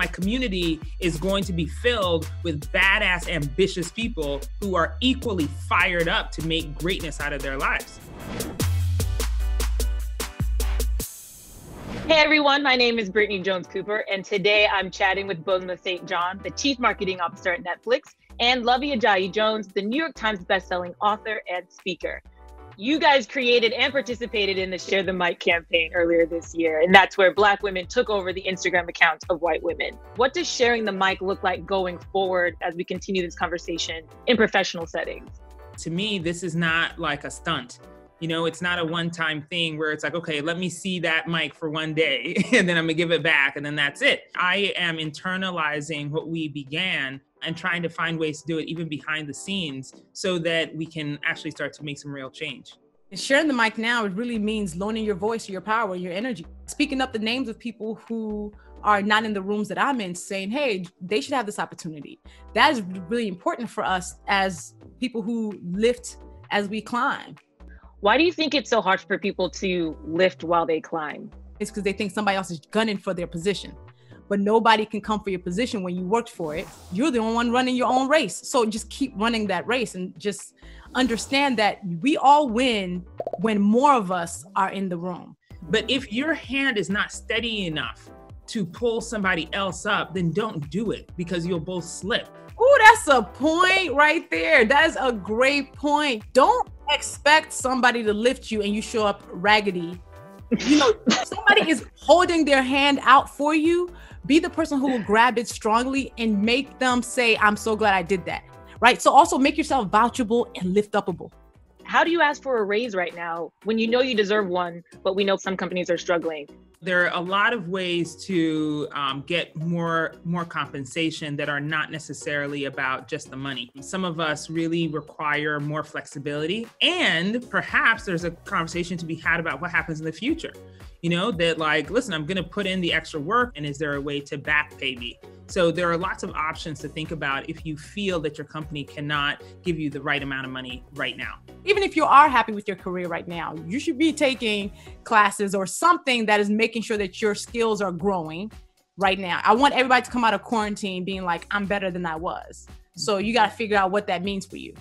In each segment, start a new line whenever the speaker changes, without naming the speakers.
my community is going to be filled with badass, ambitious people who are equally fired up to make greatness out of their lives.
Hey everyone, my name is Brittany Jones Cooper, and today I'm chatting with Bozoma St, the Chief Marketing Officer at Netflix, and Luvvie Ajayi Jones, the New York Times bestselling author and speaker. You guys created and participated in the Share the Mic campaign earlier this year, and that's where Black women took over the Instagram accounts of white women. What does sharing the mic look like going forward as we continue this conversation in professional settings?
To me, this is not like a stunt. You know, it's not a one-time thing where it's like, okay, let me see that mic for one day and then I'm gonna give it back and then that's it. I am internalizing what we began and trying to find ways to do it even behind the scenes so that we can actually start to make some real change.
And sharing the mic now, it really means loaning your voice, your power, your energy. Speaking up the names of people who are not in the rooms that I'm in, saying, hey, they should have this opportunity. That is really important for us as people who lift as we climb.
Why do you think it's so hard for people to lift while they climb?
It's because they think somebody else is gunning for their position. But nobody can come for your position when you worked for it. You're the only one running your own race. So just keep running that race and just understand that we all win when more of us are in the room.
But if your hand is not steady enough to pull somebody else up, then don't do it because you'll both slip.
Oh, that's a point right there. That is a great point. Don't expect somebody to lift you and you show up raggedy. You know, somebody is holding their hand out for you. Be the person who will grab it strongly and make them say, I'm so glad I did that, right? So also make yourself vouchable and lift upable.
How do you ask for a raise right now when you know you deserve one, but we know some companies are struggling?
There are a lot of ways to get more compensation that are not necessarily about just the money. Some of us really require more flexibility, and perhaps there's a conversation to be had about what happens in the future. You know, that like, listen, I'm going to put in the extra work, and is there a way to back pay me? So there are lots of options to think about if you feel that your company cannot give you the right amount of money right now.
Even if you are happy with your career right now, you should be taking classes or something that is making sure that your skills are growing right now. I want everybody to come out of quarantine being like, I'm better than I was. So you got to figure out what that means for you.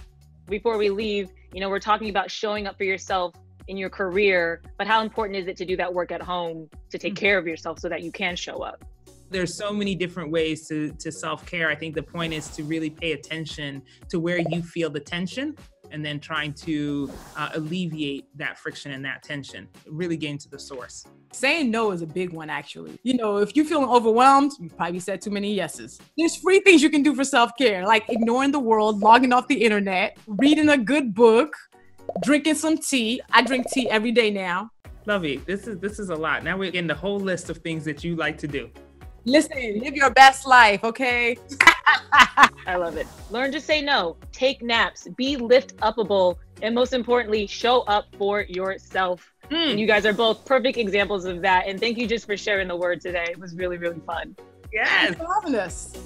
Before we leave, you know, we're talking about showing up for yourself in your career, but how important is it to do that work at home to take care of yourself so that you can show up?
There's so many different ways to self-care. I think the point is to really pay attention to where you feel the tension and then trying to alleviate that friction and that tension, really getting to the source.
Saying no is a big one, actually. You know, if you're feeling overwhelmed, you probably said too many yeses. There's free things you can do for self-care, like ignoring the world, logging off the internet, reading a good book, drinking some tea. I drink tea every day now.
Luvvie, this is a lot. Now we're getting the whole list of things that you like to do.
Listen, live your best life, okay?
I love it. Learn to say no, take naps, be lift upable, and most importantly, show up for yourself. And you guys are both perfect examples of that. And thank you just for sharing the word today. It was really, really fun.
Yes.
Thanks for having us.